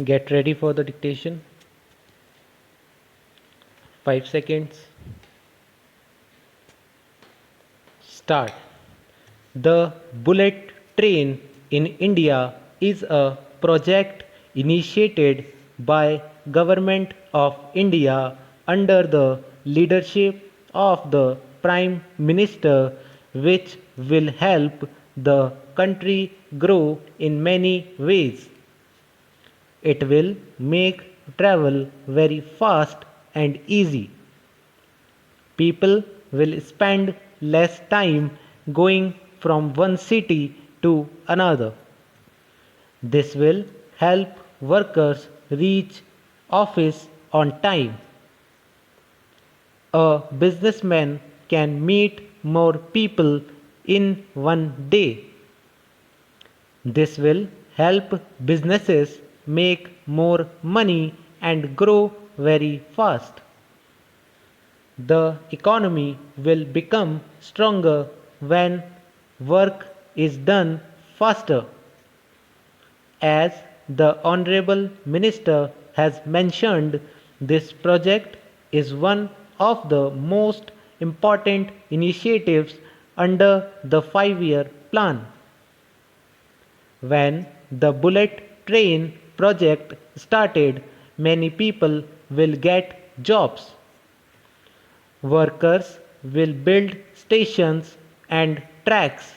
Get ready for the dictation. 5 seconds. Start. The bullet train in India is a project initiated by Government of India under the leadership of the Prime Minister, which will help the country grow in many ways. It will make travel very fast and easy. People will spend less time going from one city to another. This will help workers reach office on time. A businessman can meet more people in one day. This will help businesses make more money and grow very fast. The economy will become stronger when work is done faster. As the Honorable Minister has mentioned, this project is one of the most important initiatives under the 5-year plan. When the bullet train project started, many people will get jobs. Workers will build stations and tracks.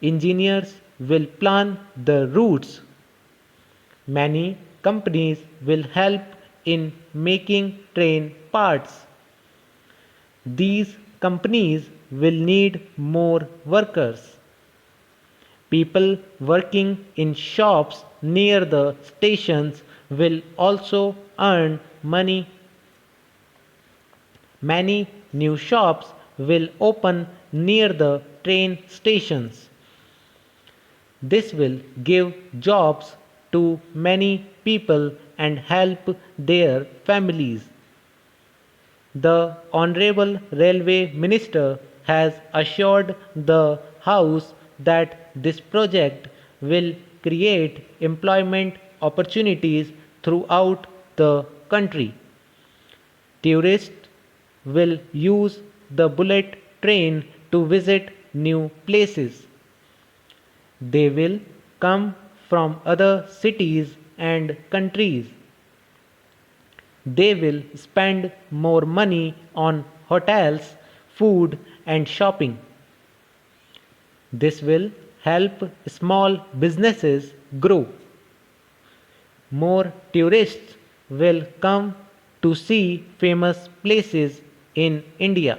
Engineers will plan the routes. Many companies will help in making train parts. These companies will need more workers. People working in shops near the stations will also earn money. Many new shops will open near the train stations. This will give jobs to many people and help their families. The Honorable Railway Minister has assured the House that this project will create employment opportunities throughout the country. Tourists will use the bullet train to visit new places. They will come from other cities and countries. They will spend more money on hotels, food, and shopping. This will help small businesses grow. More tourists will come to see famous places in India.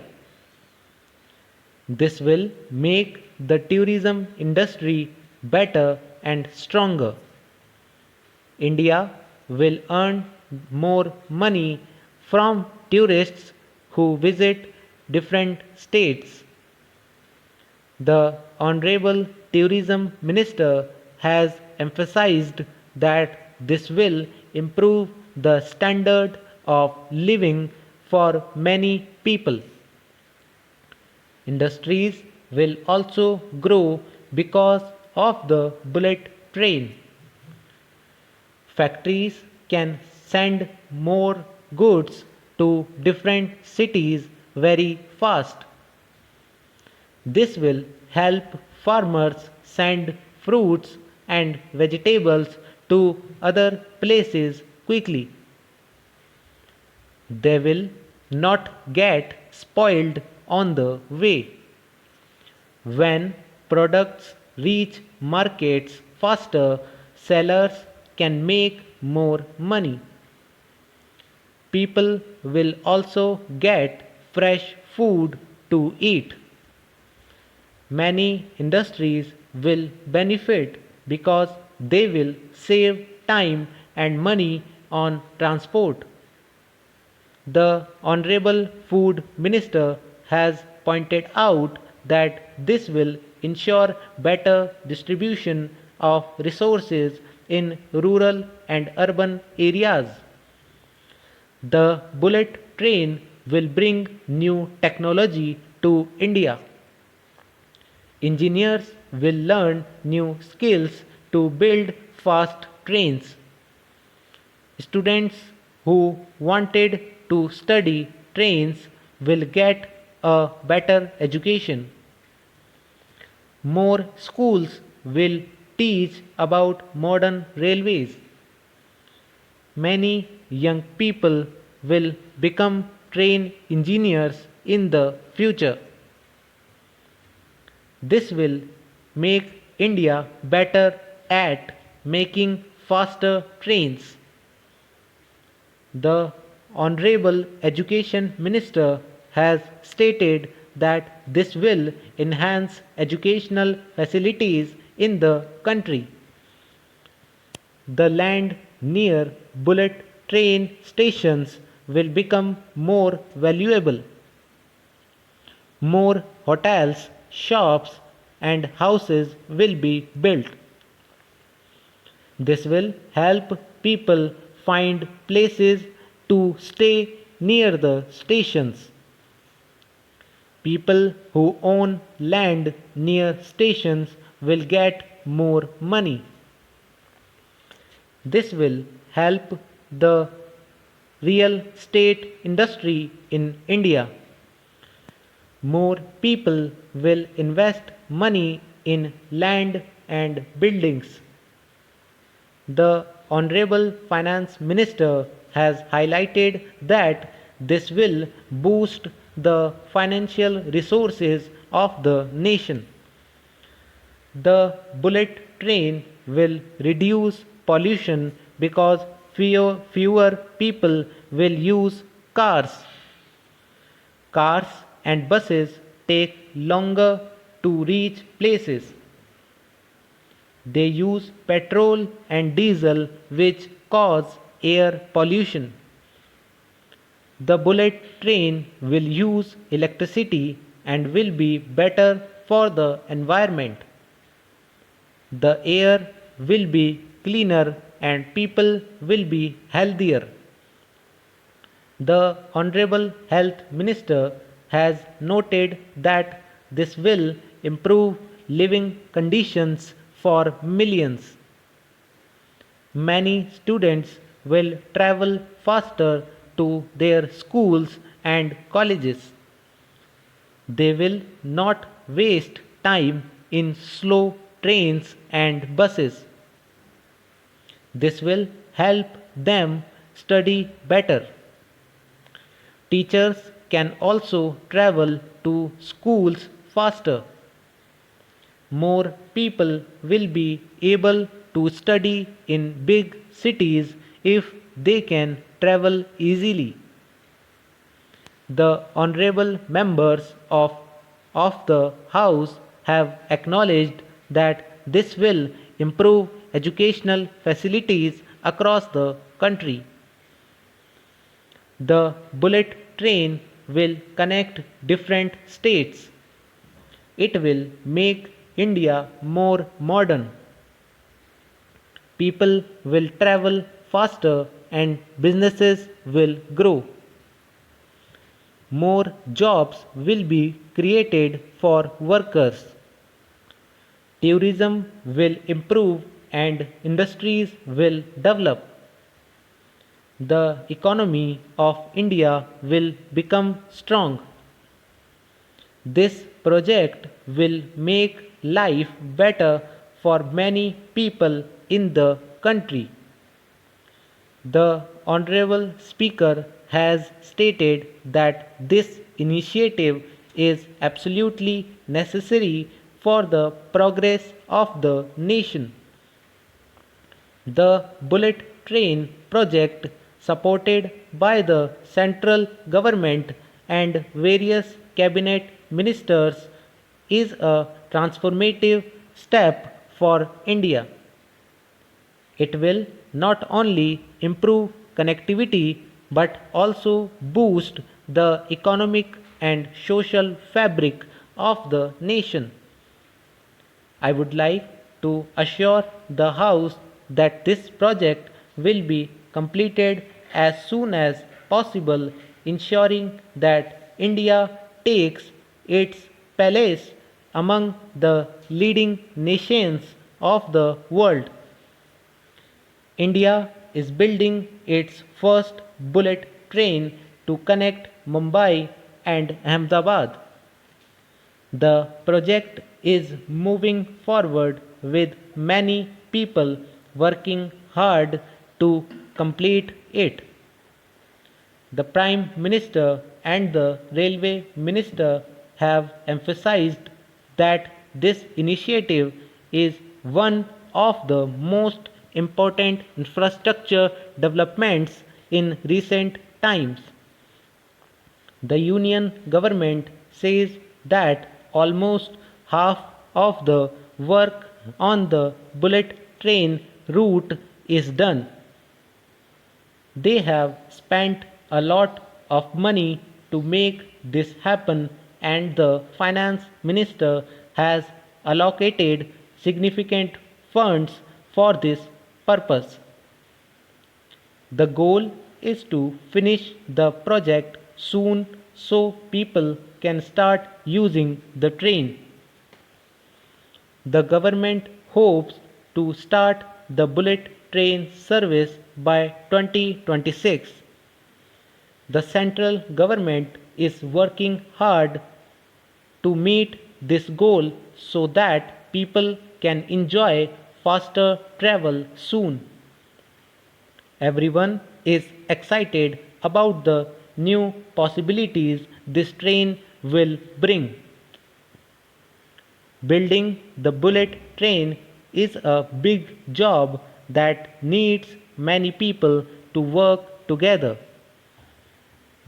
This will make the tourism industry better and stronger. India will earn more money from tourists who visit different states. The Honorable Tourism Minister has emphasized that this will improve the standard of living for many people. Industries will also grow because of the bullet train. Factories can send more goods to different cities very fast. This will help farmers send fruits and vegetables to other places quickly. They will not get spoiled on the way. When products reach markets faster, sellers can make more money. People will also get fresh food to eat. Many industries will benefit because they will save time and money on transport. The Honorable Food Minister has pointed out that this will ensure better distribution of resources in rural and urban areas. The bullet train will bring new technology to India. Engineers will learn new skills to build fast trains. Students who wanted to study trains will get a better education. More schools will teach about modern railways. Many young people will become train engineers in the future. This will make India better at making faster trains. The Honorable Education Minister has stated that this will enhance educational facilities in the country. The land near bullet train stations will become more valuable. More hotels, shops, and houses will be built. This will help people find places to stay near the stations. People who own land near stations will get more money. This will help the real estate industry in India. More people will invest money in land and buildings. The Honorable Finance Minister has highlighted that this will boost the financial resources of the nation. The bullet train will reduce pollution because fewer people will use cars. Cars and buses take longer to reach places. They use petrol and diesel, which cause air pollution. The bullet train will use electricity and will be better for the environment. The air will be cleaner and people will be healthier. The Honorable Health Minister has noted that this will improve living conditions for millions. Many students will travel faster to their schools and colleges. They will not waste time in slow trains and buses. This will help them study better. Teachers can also travel to schools faster. More people will be able to study in big cities if they can travel easily. The honorable members of the House have acknowledged that this will improve educational facilities across the country. The bullet train will connect different states. It will make India more modern. People will travel faster and businesses will grow. More jobs will be created for workers. Tourism will improve and industries will develop. The economy of India will become strong. This project will make life better for many people in the country. The Honorable Speaker has stated that this initiative is absolutely necessary for the progress of the nation. The bullet train project, supported by the central government and various cabinet ministers, is a transformative step for India. It will not only improve connectivity but also boost the economic and social fabric of the nation. I would like to assure the House that this project will be completed as soon as possible, ensuring that India takes its place among the leading nations of the world. India is building its first bullet train to connect Mumbai and Ahmedabad. The project is moving forward with many people working hard to complete it. The Prime Minister and the Railway Minister have emphasized that this initiative is one of the most important infrastructure developments in recent times. The Union government says that almost half of the work on the bullet train route is done. They have spent a lot of money to make this happen, and the finance minister has allocated significant funds for this purpose. The goal is to finish the project soon so people can start using the train. The government hopes to start the bullet train service by 2026. The central government is working hard to meet this goal so that people can enjoy faster travel soon. Everyone is excited about the new possibilities this train will bring. Building the bullet train is a big job that needs many people to work together.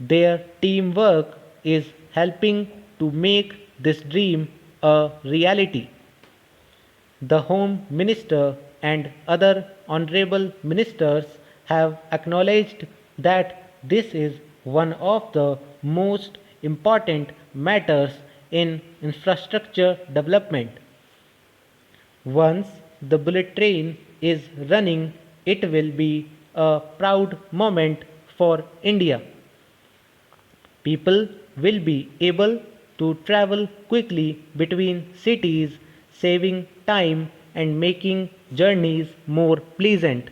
Their teamwork is helping to make this dream a reality. The Home Minister and other honorable ministers have acknowledged that this is one of the most important matters in infrastructure development. Once the bullet train is running, it will be a proud moment for India. People will be able to travel quickly between cities, saving time and making journeys more pleasant.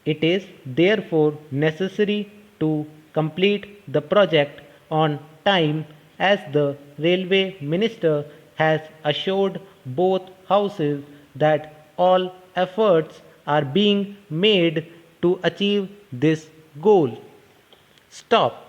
It is therefore necessary to complete the project on time, as the railway minister has assured both houses that all efforts are being made to achieve this goal. Stop.